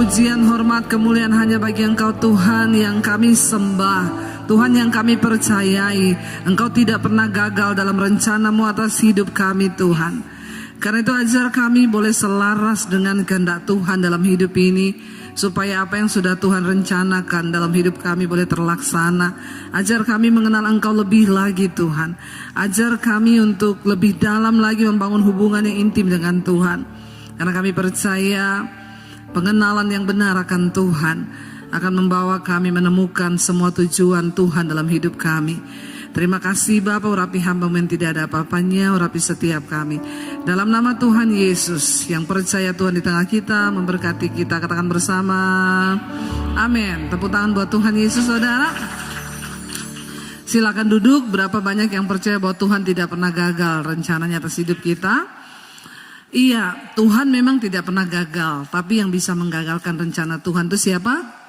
pujian, hormat, kemuliaan hanya bagi Engkau Tuhan yang kami sembah, Tuhan yang kami percayai. Engkau tidak pernah gagal dalam rencana-Mu atas hidup kami Tuhan. Karena itu ajar kami boleh selaras dengan kehendak Tuhan dalam hidup ini, supaya apa yang sudah Tuhan rencanakan dalam hidup kami boleh terlaksana. Ajar kami mengenal Engkau lebih lagi Tuhan. Ajar kami untuk lebih dalam lagi membangun hubungan yang intim dengan Tuhan. Karena kami percaya pengenalan yang benar akan Tuhan akan membawa kami menemukan semua tujuan Tuhan dalam hidup kami. Terima kasih Bapa, urapi hamba yang tidak ada apa-apanya, urapi setiap kami. Dalam nama Tuhan Yesus yang percaya Tuhan di tengah kita, memberkati kita, katakan bersama, amin. Tepuk tangan buat Tuhan Yesus saudara. Silakan duduk. Berapa banyak yang percaya bahwa Tuhan tidak pernah gagal rencananya atas hidup kita? Iya, Tuhan memang tidak pernah gagal, tapi yang bisa menggagalkan rencana Tuhan itu siapa?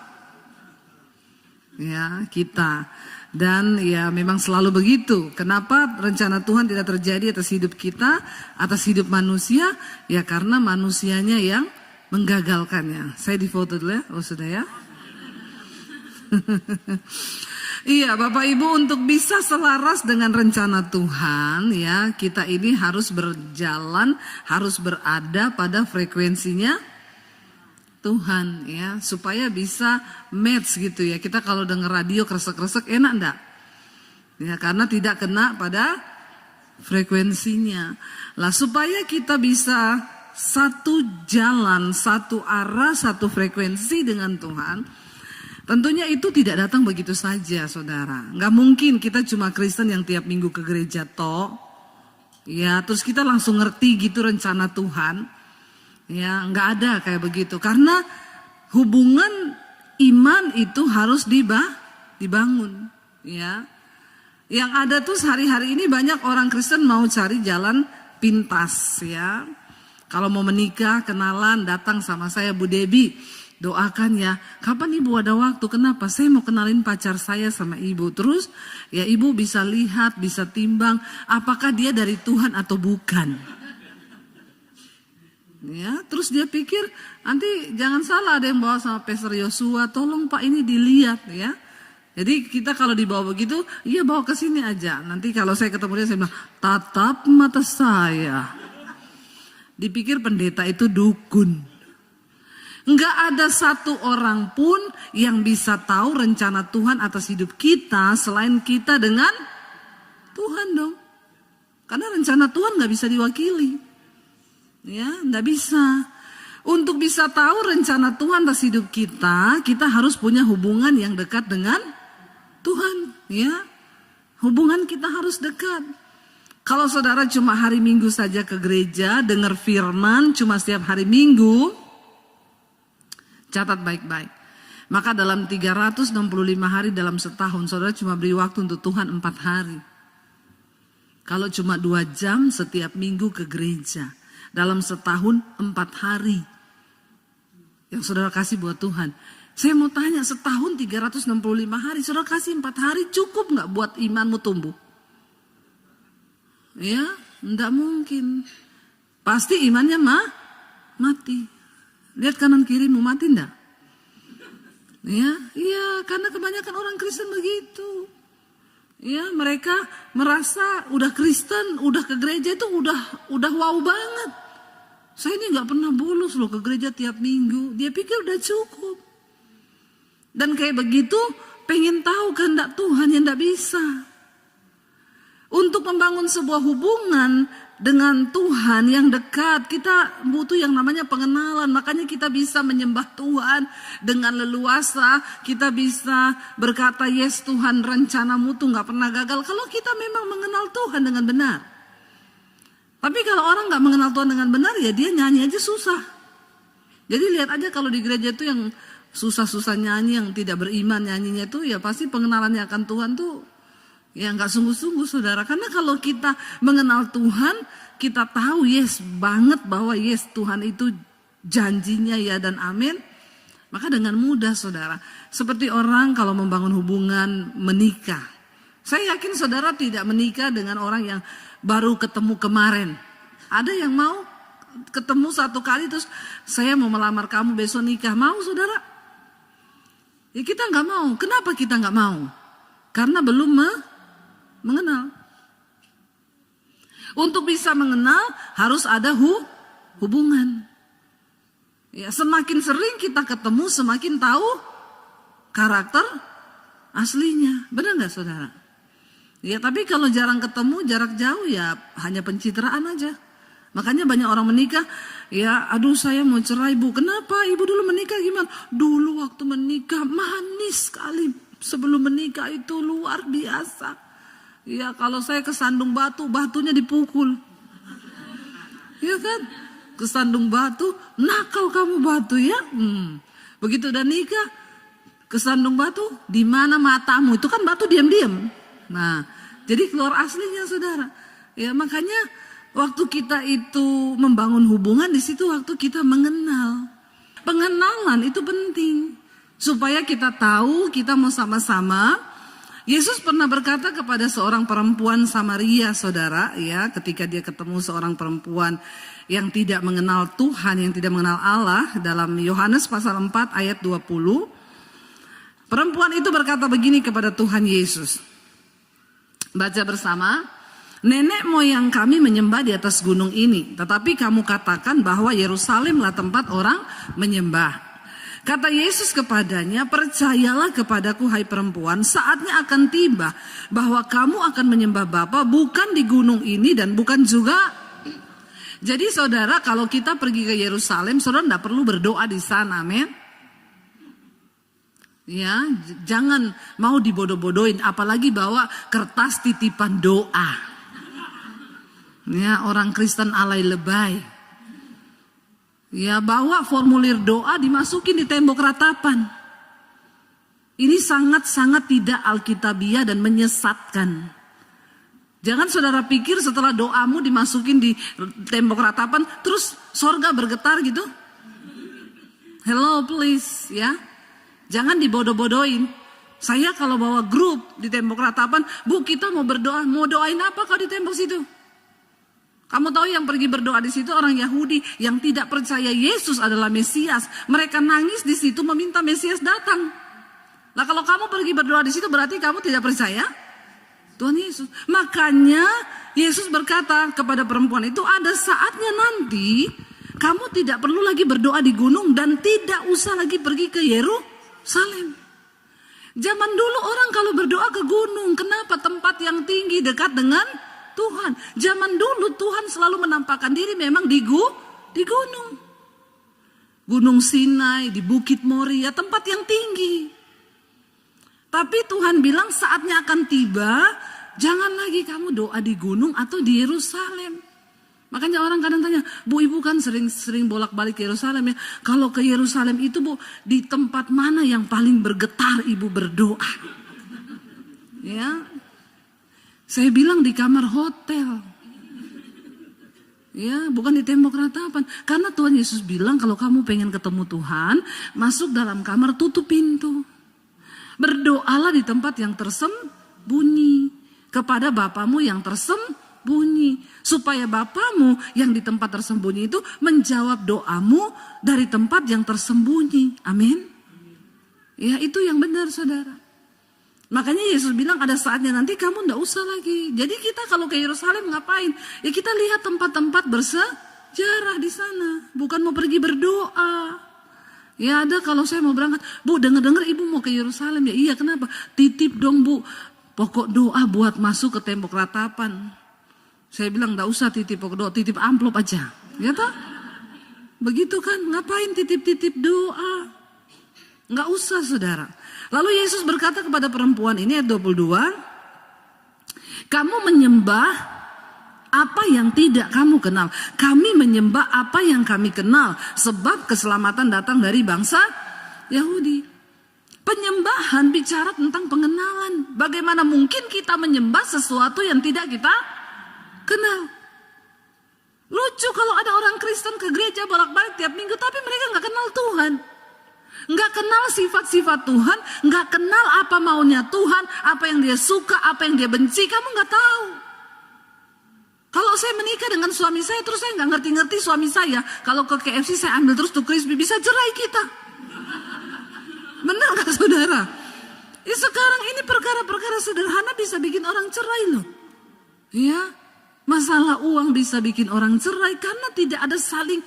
Ya, kita. Dan ya memang selalu begitu. Kenapa rencana Tuhan tidak terjadi atas hidup kita, atas hidup manusia? Ya karena manusianya yang menggagalkannya. Saya difoto dulu ya, oh sudah ya. Iya Bapak Ibu, untuk bisa selaras dengan rencana Tuhan ya, kita ini harus berjalan, harus berada pada frekuensinya Tuhan ya, supaya bisa match gitu ya. Kita kalau dengar radio kresek-kresek enak enggak? Ya karena tidak kena pada frekuensinya. Lah supaya kita bisa satu jalan, satu arah, satu frekuensi dengan Tuhan, tentunya itu tidak datang begitu saja saudara. Nggak mungkin kita cuma Kristen yang tiap minggu ke gereja toh. Ya terus kita langsung ngerti gitu rencana Tuhan. Ya nggak ada kayak begitu. Karena hubungan iman itu harus dibangun. Ya. Yang ada tuh hari-hari ini banyak orang Kristen mau cari jalan pintas ya. Kalau mau menikah, kenalan, datang sama saya Bu Debi. Doakan ya, kapan ibu ada waktu? Kenapa? Saya mau kenalin pacar saya sama ibu. Terus ya ibu bisa lihat, bisa timbang apakah dia dari Tuhan atau bukan. Ya, terus dia pikir nanti jangan salah ada yang bawa sama Pastor Yosua, tolong Pak ini dilihat ya. Jadi kita kalau dibawa begitu, iya bawa ke sini aja. Nanti kalau saya ketemu dia saya bilang, tatap mata saya. Dipikir pendeta itu dukun. Enggak ada satu orang pun yang bisa tahu rencana Tuhan atas hidup kita selain kita dengan Tuhan dong. Karena rencana Tuhan gak bisa diwakili. Ya, enggak bisa. Untuk bisa tahu rencana Tuhan atas hidup kita, kita harus punya hubungan yang dekat dengan Tuhan. Ya, hubungan kita harus dekat. Kalau saudara cuma hari Minggu saja ke gereja, dengar firman cuma setiap hari Minggu, catat baik-baik. Maka dalam 365 hari dalam setahun, saudara cuma beri waktu untuk Tuhan 4 hari. Kalau cuma 2 jam setiap minggu ke gereja, dalam setahun 4 hari. Yang saudara kasih buat Tuhan. Saya mau tanya, setahun 365 hari, saudara kasih 4 hari cukup gak buat imanmu tumbuh? Ya, enggak mungkin. Pasti imannya mati. Lihat kanan kirimu, mati enggak? Ya, iya, karena kebanyakan orang Kristen begitu. Ya, mereka merasa udah Kristen, udah ke gereja itu udah wow banget. Saya ini nggak pernah bolos loh ke gereja tiap minggu. Dia pikir udah cukup. Dan kayak begitu, pengen tahu kehendak Tuhan yang enggak bisa. Untuk membangun sebuah hubungan dengan Tuhan yang dekat, kita butuh yang namanya pengenalan. Makanya kita bisa menyembah Tuhan dengan leluasa. Kita bisa berkata, yes Tuhan rencanamu tuh gak pernah gagal. Kalau kita memang mengenal Tuhan dengan benar. Tapi kalau orang gak mengenal Tuhan dengan benar, ya dia nyanyi aja susah. Jadi lihat aja kalau di gereja itu yang susah-susah nyanyi, yang tidak beriman nyanyinya itu, ya pasti pengenalannya akan Tuhan tuh ya nggak sungguh-sungguh saudara. Karena kalau kita mengenal Tuhan, kita tahu yes banget bahwa yes Tuhan itu janjinya ya dan amin. Maka dengan mudah saudara. Seperti orang kalau membangun hubungan menikah. Saya yakin saudara tidak menikah dengan orang yang baru ketemu kemarin. Ada yang mau ketemu satu kali terus saya mau melamar kamu besok nikah, mau saudara? Ya kita nggak mau. Kenapa kita nggak mau? Karena belum mengenal. Untuk bisa mengenal harus ada hubungan. Ya, semakin sering kita ketemu semakin tahu karakter aslinya. Benar nggak saudara? Ya tapi kalau jarang ketemu, jarak jauh ya hanya pencitraan aja. Makanya banyak orang menikah, ya aduh saya mau cerai bu. Kenapa? Ibu dulu menikah gimana? Dulu waktu menikah manis sekali. Sebelum menikah itu luar biasa. Ya kalau saya kesandung batu, batunya dipukul. Ya kan? Kesandung batu, nakal kamu batu ya. Begitu udah nikah, kesandung batu, di mana matamu? Itu kan batu diam-diam. Nah, jadi keluar aslinya saudara. Ya makanya waktu kita itu membangun hubungan, di situ waktu kita mengenal. Pengenalan itu penting. Supaya kita tahu kita mau sama-sama. Yesus pernah berkata kepada seorang perempuan Samaria, saudara, ya, ketika dia ketemu seorang perempuan yang tidak mengenal Tuhan, yang tidak mengenal Allah, dalam Yohanes pasal 4 ayat 20. Perempuan itu berkata begini kepada Tuhan Yesus. Baca bersama. Nenek moyang kami menyembah di atas gunung ini, tetapi kamu katakan bahwa Yerusalemlah tempat orang menyembah. Kata Yesus kepadanya, percayalah kepadaku hai perempuan, saatnya akan tiba bahwa kamu akan menyembah Bapa bukan di gunung ini dan bukan juga. Jadi saudara, kalau kita pergi ke Yerusalem, saudara tidak perlu berdoa di sana, amin. Ya, jangan mau dibodoh-bodohin, apalagi bawa kertas titipan doa. Ya, orang Kristen alay lebay. Ya, bawa formulir doa dimasukin di tembok ratapan. Ini sangat-sangat tidak alkitabiah dan menyesatkan. Jangan saudara pikir setelah doamu dimasukin di tembok ratapan, terus sorga bergetar gitu. Hello please, ya. Jangan dibodoh-bodohin. Saya kalau bawa grup di tembok ratapan, bu kita mau berdoa, mau doain apa kau di tembok situ? Kamu tahu yang pergi berdoa di situ orang Yahudi yang tidak percaya Yesus adalah Mesias. Mereka nangis di situ meminta Mesias datang. Nah kalau kamu pergi berdoa di situ berarti kamu tidak percaya Tuhan Yesus. Makanya Yesus berkata kepada perempuan itu, ada saatnya nanti kamu tidak perlu lagi berdoa di gunung dan tidak usah lagi pergi ke Yerusalem. Zaman dulu orang kalau berdoa ke gunung, kenapa? Tempat yang tinggi dekat dengan Tuhan. Zaman dulu Tuhan selalu menampakkan diri memang di gunung. Gunung Sinai, di Bukit Moria, tempat yang tinggi. Tapi Tuhan bilang saatnya akan tiba, jangan lagi kamu doa di gunung atau di Yerusalem. Makanya orang kadang tanya, bu ibu kan sering bolak-balik ke Yerusalem ya. Kalau ke Yerusalem itu bu, di tempat mana yang paling bergetar ibu berdoa? Ya. Saya bilang di kamar hotel. Ya, bukan di tembok ratapan. Karena Tuhan Yesus bilang kalau kamu pengen ketemu Tuhan, masuk dalam kamar, tutup pintu. Berdoalah di tempat yang tersembunyi. Kepada Bapamu yang tersembunyi. Supaya Bapamu yang di tempat tersembunyi itu menjawab doamu dari tempat yang tersembunyi. Amin. Ya, itu yang benar saudara. Makanya Yesus bilang ada saatnya nanti kamu ndak usah lagi. Jadi kita kalau ke Yerusalem ngapain? Ya kita lihat tempat-tempat bersejarah di sana. Bukan mau pergi berdoa. Ya ada kalau saya mau berangkat. Bu dengar-dengar ibu mau ke Yerusalem ya. Iya kenapa? Titip dong bu. Pokok doa buat masuk ke tembok ratapan. Saya bilang ndak usah titip pokok doa. Titip amplop aja. Ya toh? Begitu kan? Ngapain titip-titip doa? Nggak usah saudara. Lalu Yesus berkata kepada perempuan ini ayat 22, kamu menyembah apa yang tidak kamu kenal. Kami menyembah apa yang kami kenal, sebab keselamatan datang dari bangsa Yahudi. Penyembahan bicara tentang pengenalan. Bagaimana mungkin kita menyembah sesuatu yang tidak kita kenal. Lucu kalau ada orang Kristen ke gereja bolak-balik tiap minggu, tapi mereka nggak kenal Tuhan. Nggak kenal sifat-sifat Tuhan, nggak kenal apa maunya Tuhan, apa yang dia suka, apa yang dia benci, kamu nggak tahu. Kalau saya menikah dengan suami saya, terus saya nggak ngerti-ngerti suami saya, kalau ke KFC saya ambil terus tuh crispy, bisa cerai kita. Benar nggak saudara? Sekarang ini perkara-perkara sederhana bisa bikin orang cerai loh. Ya, masalah uang bisa bikin orang cerai karena tidak ada saling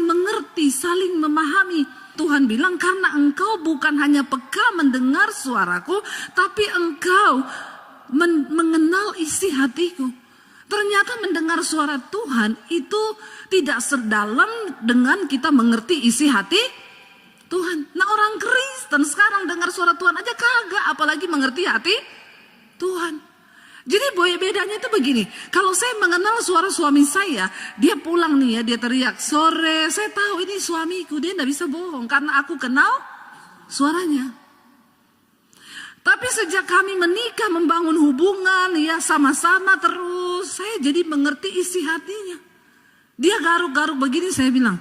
mengerti, saling memahami. Tuhan bilang, karena engkau bukan hanya peka mendengar suaraku, tapi engkau mengenal isi hatiku. Ternyata mendengar suara Tuhan itu tidak sedalam dengan kita mengerti isi hati Tuhan. Nah, orang Kristen sekarang dengar suara Tuhan aja kagak, apalagi mengerti hati Tuhan. Jadi bedanya itu begini, kalau saya mengenal suara suami saya, dia pulang nih ya, dia teriak, sore, saya tahu ini suamiku, dia tidak bisa bohong karena aku kenal suaranya. Tapi sejak kami menikah, membangun hubungan, ya sama-sama terus, saya jadi mengerti isi hatinya. Dia garuk-garuk begini, saya bilang,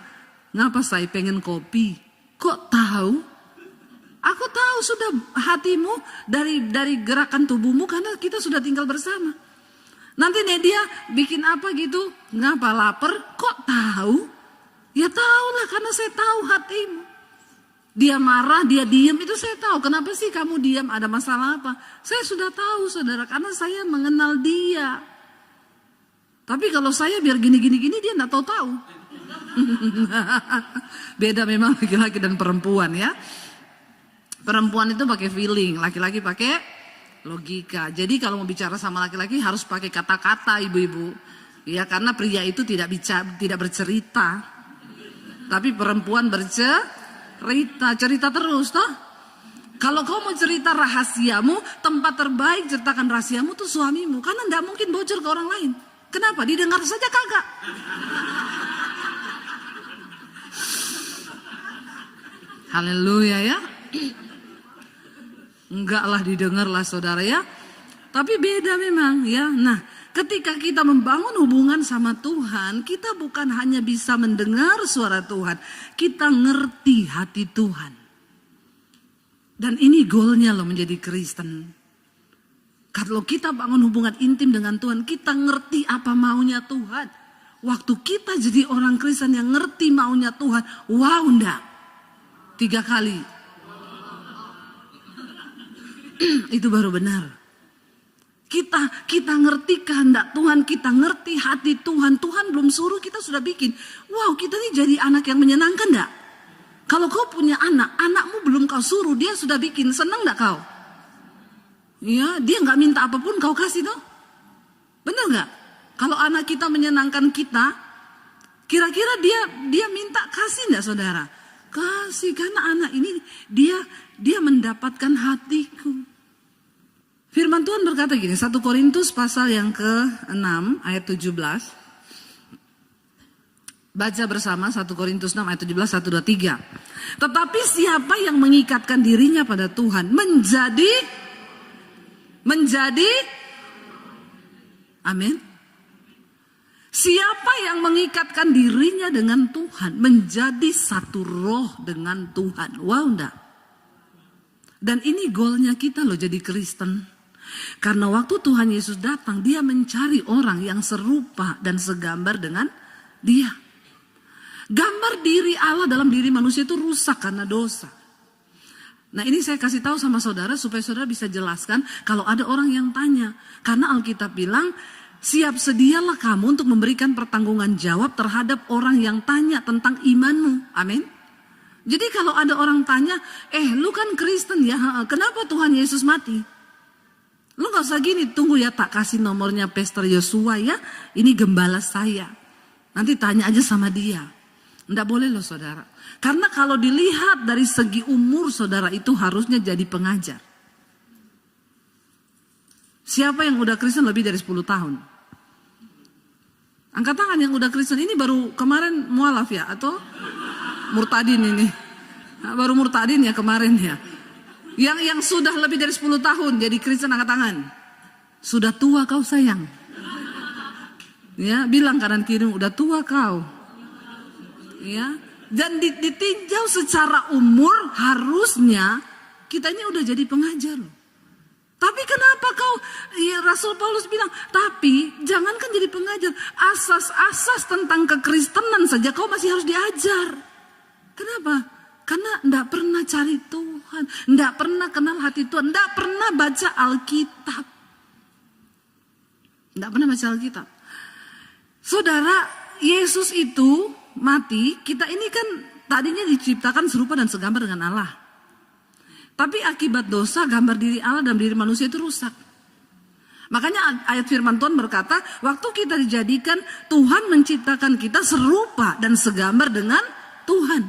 ngapa saya pengen kopi? Kok tahu? Aku tahu sudah hatimu dari gerakan tubuhmu karena kita sudah tinggal bersama. Nanti nih dia bikin apa gitu, ngapa lapar? Kok tahu? Ya tahulah karena saya tahu hatimu. Dia marah, dia diam, itu saya tahu. Kenapa sih kamu diam? Ada masalah apa? Saya sudah tahu saudara, karena saya mengenal dia. Tapi kalau saya biar gini-gini dia enggak tahu-tahu. Beda memang laki-laki dan perempuan ya. Perempuan itu pakai feeling, laki-laki pakai logika. Jadi kalau mau bicara sama laki-laki harus pakai kata-kata ibu-ibu. Ya, karena pria itu tidak bercerita. Tapi perempuan cerita terus toh. Kalau kau mau cerita rahasiamu, tempat terbaik ceritakan rahasiamu tuh suamimu, karena tidak mungkin bocor ke orang lain. Kenapa? Didengar saja kagak. Haleluya ya. Enggak lah, didengar lah saudara ya. Tapi beda memang ya. Nah, ketika kita membangun hubungan sama Tuhan, kita bukan hanya bisa mendengar suara Tuhan, kita ngerti hati Tuhan. Dan ini goalnya loh menjadi Kristen. Kalau kita bangun hubungan intim dengan Tuhan, kita ngerti apa maunya Tuhan. Waktu kita jadi orang Kristen yang ngerti maunya Tuhan, wow enggak? 3 kali. Itu baru benar. Kita ngerti kehendak Tuhan, kita ngerti hati Tuhan. Tuhan belum suruh kita sudah bikin. Wow, kita ini jadi anak yang menyenangkan enggak? Kalau kau punya anak, anakmu belum kau suruh, dia sudah bikin. Senang enggak kau? Ya, dia enggak minta apapun kau kasih toh. Benar enggak? Kalau anak kita menyenangkan kita, kira-kira dia minta kasih enggak saudara? Kasih, karena anak ini dia mendapatkan hatiku. Firman Tuhan berkata gini, 1 Korintus pasal yang ke-6 ayat 17. Baca bersama 1 Korintus 6 ayat 17, 1, 2, 3. Tetapi siapa yang mengikatkan dirinya pada Tuhan menjadi amin. Siapa yang mengikatkan dirinya dengan Tuhan menjadi satu roh dengan Tuhan. Wow enggak? Dan ini goalnya kita loh jadi Kristen. Karena waktu Tuhan Yesus datang, dia mencari orang yang serupa dan segambar dengan dia. Gambar diri Allah dalam diri manusia itu rusak karena dosa. Nah, ini saya kasih tahu sama saudara supaya saudara bisa jelaskan kalau ada orang yang tanya. Karena Alkitab bilang, siap sedialah kamu untuk memberikan pertanggungan jawab terhadap orang yang tanya tentang imanmu. Amin. Jadi kalau ada orang tanya, lu kan Kristen ya, kenapa Tuhan Yesus mati? Lu gak usah gini, tunggu ya, tak kasih nomornya Pastor Yosua ya, ini gembala saya. Nanti tanya aja sama dia. Nggak boleh loh saudara. Karena kalau dilihat dari segi umur saudara itu harusnya jadi pengajar. Siapa yang udah Kristen lebih dari 10 tahun? Angkat tangan yang udah Kristen, ini baru kemarin mualaf ya? Atau murtadin ini? Nah, baru murtadin ya kemarin ya? Yang sudah lebih dari 10 tahun jadi Kristen, angkat tangan. Sudah tua kau sayang. Ya, bilang kanan kiri, udah tua kau. Ya, dan ditinjau secara umur harusnya kita ini udah jadi pengajar loh. Tapi kenapa kau, ya Rasul Paulus bilang, tapi jangankan jadi pengajar, asas-asas tentang kekristenan saja kau masih harus diajar. Kenapa? Karena enggak pernah cari Tuhan, enggak pernah kenal hati Tuhan, enggak pernah baca Alkitab. Enggak pernah baca Alkitab. Saudara, Yesus itu mati, kita ini kan tadinya diciptakan serupa dan segambar dengan Allah. Tapi akibat dosa, gambar diri Allah dan diri manusia itu rusak. Makanya ayat firman Tuhan berkata, waktu kita dijadikan, Tuhan menciptakan kita serupa dan segambar dengan Tuhan.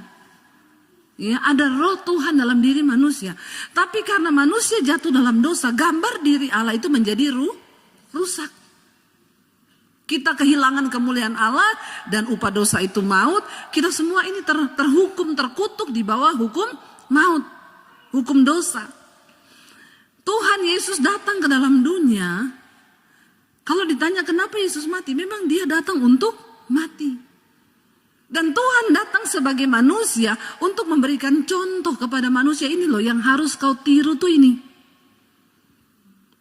Ya, ada roh Tuhan dalam diri manusia. Tapi karena manusia jatuh dalam dosa, gambar diri Allah itu menjadi rusak. Kita kehilangan kemuliaan Allah dan upah dosa itu maut. Kita semua ini terhukum, terkutuk di bawah hukum maut, hukum dosa. Tuhan Yesus datang ke dalam dunia. Kalau ditanya kenapa Yesus mati, memang dia datang untuk mati. Dan Tuhan datang sebagai manusia untuk memberikan contoh kepada manusia, ini loh yang harus kau tiru tuh ini.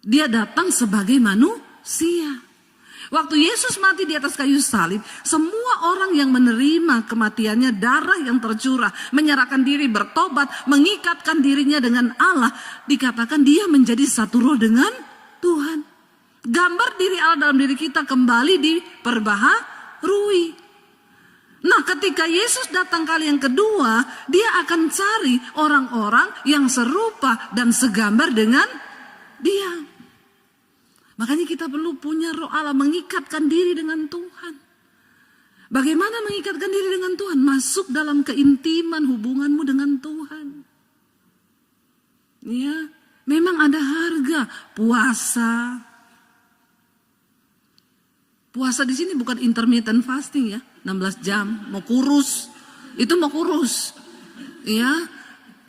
Dia datang sebagai manusia. Waktu Yesus mati di atas kayu salib, semua orang yang menerima kematiannya, darah yang tercurah, menyerahkan diri, bertobat, mengikatkan dirinya dengan Allah, dikatakan dia menjadi satu roh dengan Tuhan. Gambar diri Allah dalam diri kita kembali diperbaharui. Nah, ketika Yesus datang kali yang kedua, dia akan cari orang-orang yang serupa dan segambar dengan dia. Makanya kita perlu punya roh Allah, mengikatkan diri dengan Tuhan. Bagaimana mengikatkan diri dengan Tuhan? Masuk dalam keintiman hubunganmu dengan Tuhan. Ya, memang ada harga puasa. Puasa di sini bukan intermittent fasting ya, 16 jam, mau kurus. Itu mau kurus. Ya.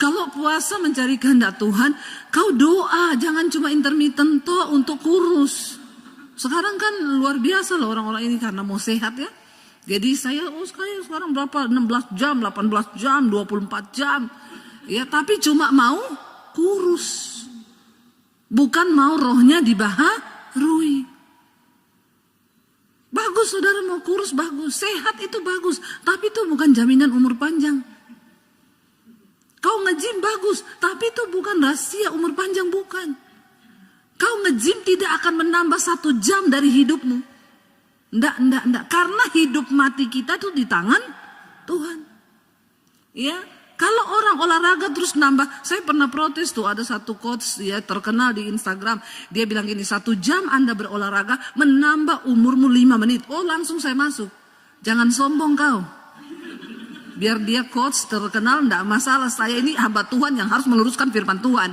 Kalau puasa mencari kehendak Tuhan, kau doa, jangan cuma intermittent toh untuk kurus. Sekarang kan luar biasa loh orang-orang ini karena mau sehat ya. Jadi saya sekarang berapa? 16 jam, 18 jam, 24 jam. Ya, tapi cuma mau kurus. Bukan mau rohnya dibaharui. Bagus saudara mau kurus, bagus. Sehat itu bagus. Tapi itu bukan jaminan umur panjang. Kau nge-gym bagus, tapi itu bukan rahasia umur panjang, bukan. Kau nge-gym tidak akan menambah 1 jam dari hidupmu. Enggak. Karena hidup mati kita itu di tangan Tuhan. Ya, kalau orang olahraga terus nambah, saya pernah protes tuh, ada satu coach ya terkenal di Instagram, dia bilang gini, 1 jam Anda berolahraga menambah umurmu 5 menit. Oh, langsung saya masuk. Jangan sombong kau. Biar dia coach terkenal, enggak masalah. Saya ini hamba Tuhan yang harus meluruskan firman Tuhan.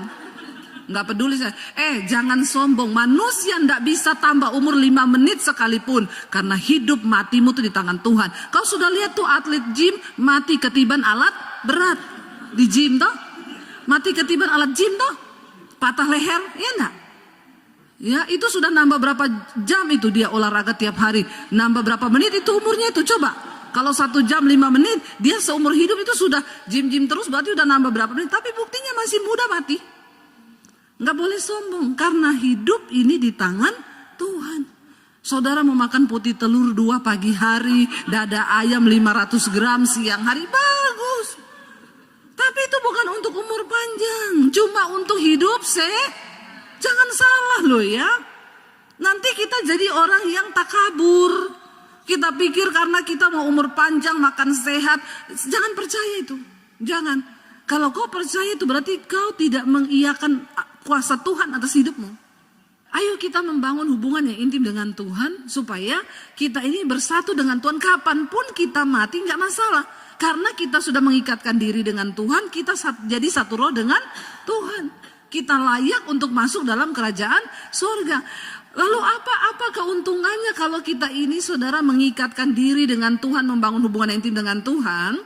Enggak peduli saya. Jangan sombong. Manusia enggak bisa tambah umur 5 menit sekalipun. Karena hidup matimu itu di tangan Tuhan. Kau sudah lihat tuh atlet gym mati ketiban alat berat. Di gym toh. Mati ketiban alat gym toh. Patah leher, ya enggak? Ya, itu sudah nambah berapa jam itu dia olahraga tiap hari. Nambah berapa menit itu umurnya itu, coba. Kalau 1 jam 5 menit, dia seumur hidup itu sudah gym-gym terus, berarti udah nambah berapa menit. Tapi buktinya masih muda mati. Nggak boleh sombong, karena hidup ini di tangan Tuhan. Saudara mau makan putih telur 2 pagi hari, dada ayam 500 gram siang hari, bagus. Tapi itu bukan untuk umur panjang, cuma untuk hidup Jangan salah loh ya. Nanti kita jadi orang yang takabur. Kita pikir karena kita mau umur panjang, makan sehat. Jangan percaya itu. Jangan. Kalau kau percaya itu berarti kau tidak mengiyakan kuasa Tuhan atas hidupmu. Ayo kita membangun hubungan yang intim dengan Tuhan. Supaya kita ini bersatu dengan Tuhan. Kapanpun kita mati gak masalah. Karena kita sudah mengikatkan diri dengan Tuhan. Kita jadi satu roh dengan Tuhan. Kita layak untuk masuk dalam kerajaan surga. Lalu apa keuntungannya kalau kita ini saudara mengikatkan diri dengan Tuhan, membangun hubungan yang intim dengan Tuhan?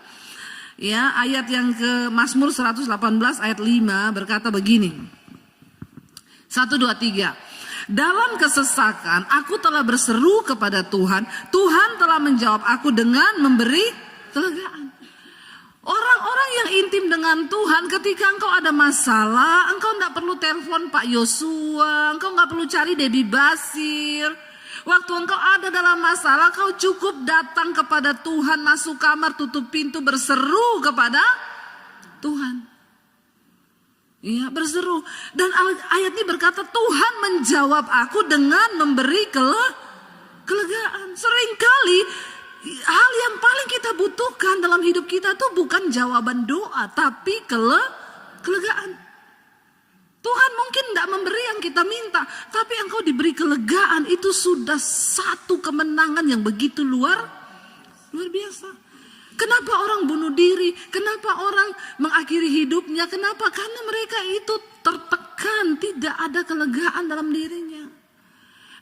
Ya, ayat yang ke Mazmur 118 ayat 5 berkata begini. 1, 2, 3. Dalam kesesakan aku telah berseru kepada Tuhan. Tuhan telah menjawab aku dengan memberi kelegaan. Orang-orang yang intim dengan Tuhan, ketika engkau ada masalah, engkau tidak perlu telepon Pak Yosua, engkau nggak perlu cari Debbie Basir. Waktu engkau ada dalam masalah, kau cukup datang kepada Tuhan, masuk kamar, tutup pintu, berseru kepada Tuhan. Iya, berseru. Dan ayat ini berkata, Tuhan menjawab aku dengan memberi kelegaan. Seringkali hal yang paling kita butuhkan dalam hidup kita tuh bukan jawaban doa, tapi kelegaan. Tuhan mungkin tidak memberi yang kita minta, tapi engkau diberi kelegaan, itu sudah satu kemenangan yang begitu luar biasa. Kenapa orang bunuh diri? Kenapa orang mengakhiri hidupnya? Kenapa? Karena mereka itu tertekan, tidak ada kelegaan dalam dirinya.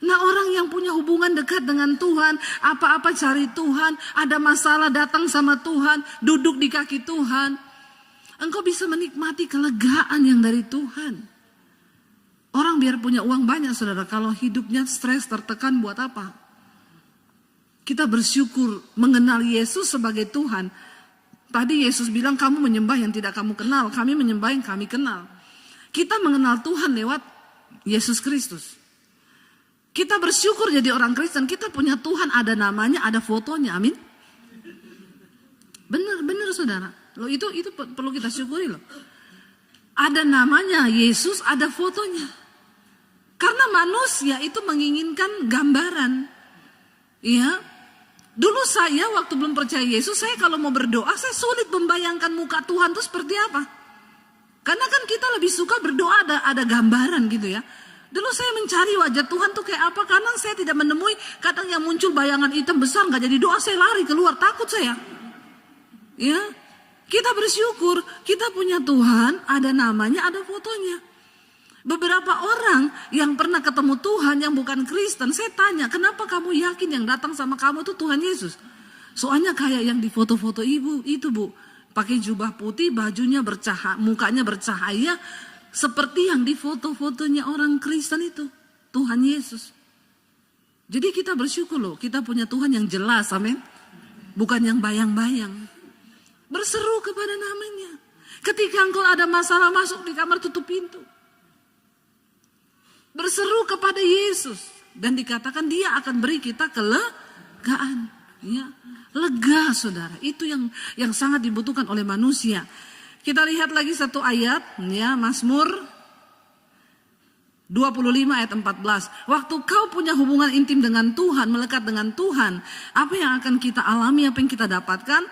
Nah, orang yang punya hubungan dekat dengan Tuhan, apa-apa cari Tuhan, ada masalah datang sama Tuhan, duduk di kaki Tuhan. Engkau bisa menikmati kelegaan yang dari Tuhan. Orang biar punya uang banyak, saudara, kalau hidupnya stres, tertekan, buat apa? Kita bersyukur mengenal Yesus sebagai Tuhan. Tadi Yesus bilang, kamu menyembah yang tidak kamu kenal, kami menyembah yang kami kenal. Kita mengenal Tuhan lewat Yesus Kristus. Kita bersyukur jadi orang Kristen, kita punya Tuhan, ada namanya, ada fotonya, amin. Benar saudara. Loh, itu perlu kita syukuri loh. Ada namanya Yesus, ada fotonya. Karena manusia itu menginginkan gambaran. Ya. Dulu saya waktu belum percaya Yesus, saya kalau mau berdoa, saya sulit membayangkan muka Tuhan itu seperti apa. Karena kan kita lebih suka berdoa ada gambaran gitu ya. Dulu saya mencari wajah Tuhan tuh kayak apa, kadang saya tidak menemui, kadang yang muncul bayangan hitam besar, gak jadi doa, saya lari keluar, takut saya. Ya, kita bersyukur, kita punya Tuhan, ada namanya, ada fotonya. Beberapa orang yang pernah ketemu Tuhan yang bukan Kristen, saya tanya, kenapa kamu yakin yang datang sama kamu itu Tuhan Yesus? Soalnya kayak yang di foto-foto ibu itu bu, pakai jubah putih, bajunya bercahaya, mukanya bercahaya, seperti yang di foto-fotonya orang Kristen itu, Tuhan Yesus. Jadi kita bersyukur loh, kita punya Tuhan yang jelas, amin. Bukan yang bayang-bayang. Berseru kepada namanya. Ketika engkau ada masalah, masuk di kamar, tutup pintu. Berseru kepada Yesus. Dan dikatakan dia akan beri kita kelegaan. Ya. Lega saudara, itu yang sangat dibutuhkan oleh manusia. Kita lihat lagi satu ayat, ya, Mazmur 25 ayat 14. Waktu kau punya hubungan intim dengan Tuhan, melekat dengan Tuhan, apa yang akan kita alami, apa yang kita dapatkan?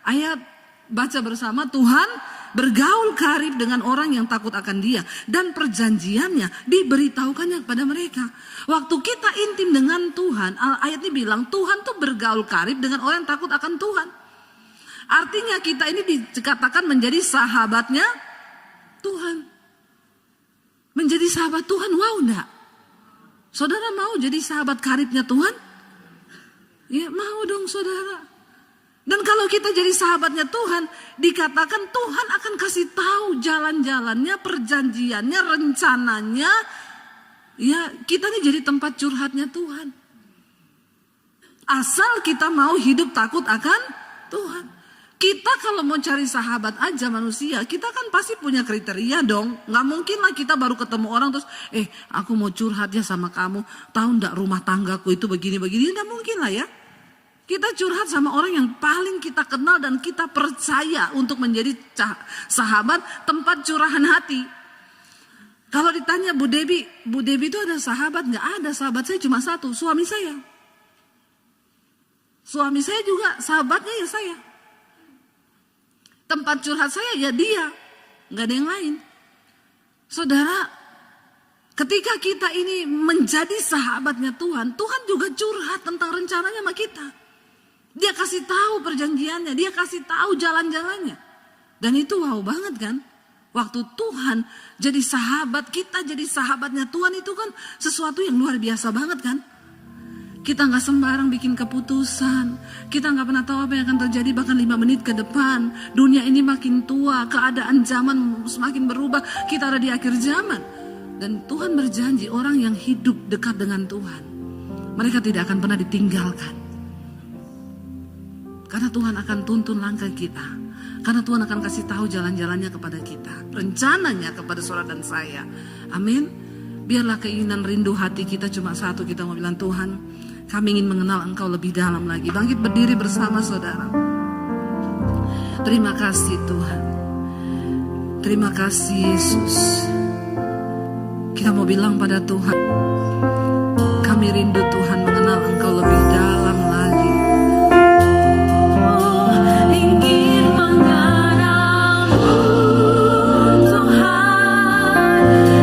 Ayat baca bersama, Tuhan bergaul karib dengan orang yang takut akan dia, dan perjanjiannya diberitahukannya kepada mereka. Waktu kita intim dengan Tuhan, ayat ini bilang Tuhan tuh bergaul karib dengan orang yang takut akan Tuhan. Artinya kita ini dikatakan menjadi sahabatnya Tuhan. Menjadi sahabat Tuhan, wow enggak? Saudara mau jadi sahabat karibnya Tuhan? Ya mau dong saudara. Dan kalau kita jadi sahabatnya Tuhan, dikatakan Tuhan akan kasih tahu jalan-jalannya, perjanjiannya, rencananya. Ya kita ini jadi tempat curhatnya Tuhan. Asal kita mau hidup takut akan Tuhan. Kita kalau mau cari sahabat aja manusia, kita kan pasti punya kriteria dong. Gak mungkin lah kita baru ketemu orang terus, aku mau curhat ya sama kamu, tahu ndak rumah tanggaku itu begini-begini, nggak mungkin lah ya. Kita curhat sama orang yang paling kita kenal dan kita percaya untuk menjadi sahabat, tempat curahan hati. Kalau ditanya Bu Debbie itu ada sahabat? Nggak ada, sahabat saya cuma satu, suami saya. Suami saya juga sahabatnya ya saya. Tempat curhat saya ya dia, nggak ada yang lain. Saudara, ketika kita ini menjadi sahabatnya Tuhan, Tuhan juga curhat tentang rencananya sama kita. Dia kasih tahu perjanjiannya, dia kasih tahu jalan-jalannya. Dan itu wow banget kan? Waktu Tuhan jadi sahabat, kita jadi sahabatnya Tuhan, itu kan sesuatu yang luar biasa banget kan? Kita gak sembarang bikin keputusan. Kita gak pernah tahu apa yang akan terjadi bahkan 5 menit ke depan. Dunia ini makin tua, keadaan zaman semakin berubah. Kita ada di akhir zaman. Dan Tuhan berjanji orang yang hidup dekat dengan Tuhan, mereka tidak akan pernah ditinggalkan. Karena Tuhan akan tuntun langkah kita. Karena Tuhan akan kasih tahu jalan-jalannya kepada kita, rencananya kepada saudara dan saya. Amin. Biarlah keinginan rindu hati kita cuma satu, kita mau bilang, Tuhan, kami ingin mengenal Engkau lebih dalam lagi. Bangkit berdiri bersama saudara. Terima kasih Tuhan. Terima kasih Yesus. Kita mau bilang pada Tuhan, kami rindu Tuhan mengenal Engkau lebih dalam lagi. Ingin mengenal-Mu Tuhan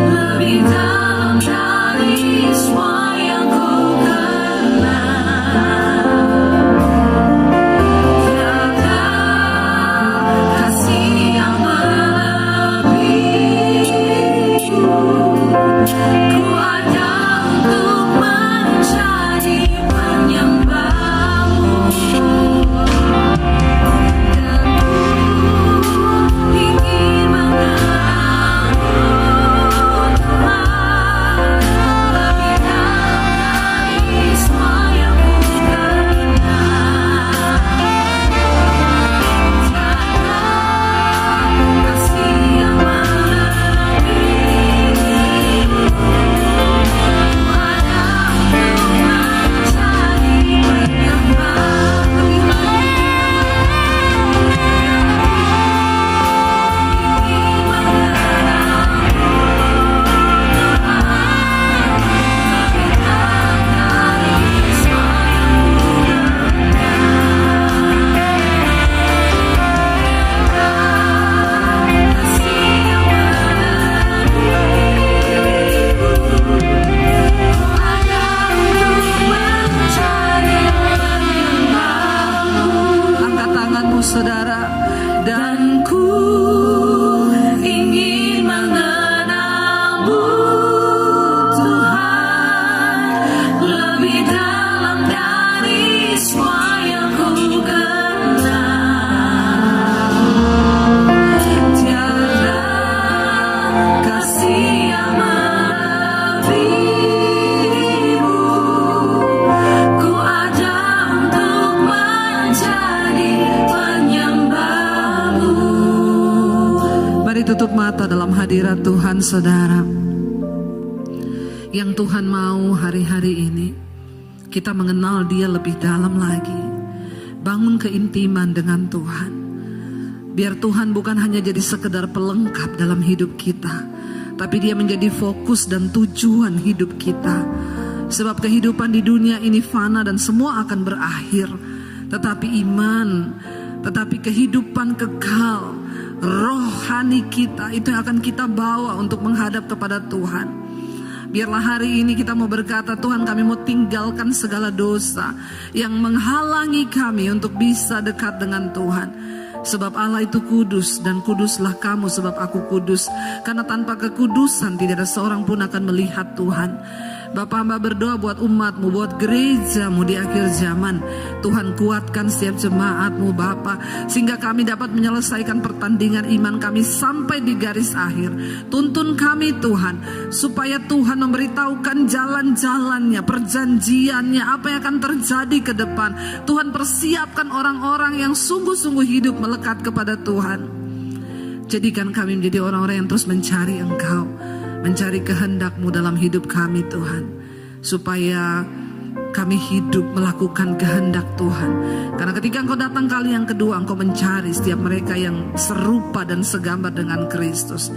lebih dalam dari semua yang ku kenal. Tiada kasih yang melebihi-Mu. Ku ada untuk menjadi penyembah-Mu. Saudara, Dan ku ingin mengenal-Mu Tuhan lebih dalam dari semua yang ku kenal. Tiada kasih yang melebihi-Mu. Ku ada untuk menjadi penyembah-Mu. mari tutup mata dalam hadirat Tuhan saudara. Yang Tuhan mau hari-hari ini, kita mengenal Dia lebih dalam lagi. Bangun keintiman dengan Tuhan. Biar Tuhan bukan hanya jadi sekedar pelengkap dalam hidup kita, tapi Dia menjadi fokus dan tujuan hidup kita. Sebab kehidupan di dunia ini fana dan semua akan berakhir. Tetapi iman, tetapi kehidupan kekal, rohani kita, itu yang akan kita bawa untuk menghadap kepada Tuhan. Biarlah hari ini kita mau berkata, Tuhan, kami mau tinggalkan segala dosa yang menghalangi kami untuk bisa dekat dengan Tuhan. Sebab Allah itu kudus, dan kuduslah kamu sebab aku kudus. Karena tanpa kekudusan tidak ada seorang pun akan melihat Tuhan. Bapa, hamba berdoa buat umat-Mu, buat gereja-Mu di akhir zaman. Tuhan, kuatkan setiap jemaat-Mu Bapa, sehingga kami dapat menyelesaikan pertandingan iman kami sampai di garis akhir. Tuntun kami Tuhan, supaya Tuhan memberitahukan jalan-jalannya, perjanjiannya, apa yang akan terjadi ke depan. Tuhan, persiapkan orang-orang yang sungguh-sungguh hidup melekat kepada Tuhan. Jadikan kami menjadi orang-orang yang terus mencari Engkau, mencari kehendak-Mu dalam hidup kami Tuhan, supaya kami hidup melakukan kehendak Tuhan. Karena ketika Engkau datang kali yang kedua, Engkau mencari setiap mereka yang serupa dan segambar dengan Kristus.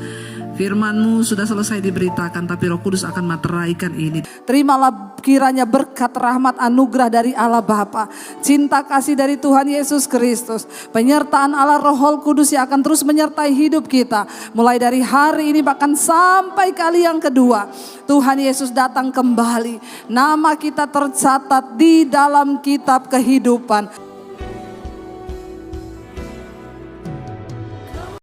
Firman-Mu sudah selesai diberitakan, tapi Roh Kudus akan materaikan ini. Terimalah kiranya berkat, rahmat, anugerah dari Allah Bapa, cinta kasih dari Tuhan Yesus Kristus, penyertaan Allah Roh Kudus yang akan terus menyertai hidup kita. Mulai dari hari ini bahkan sampai kali yang kedua, Tuhan Yesus datang kembali. Nama kita tercatat di dalam kitab kehidupan.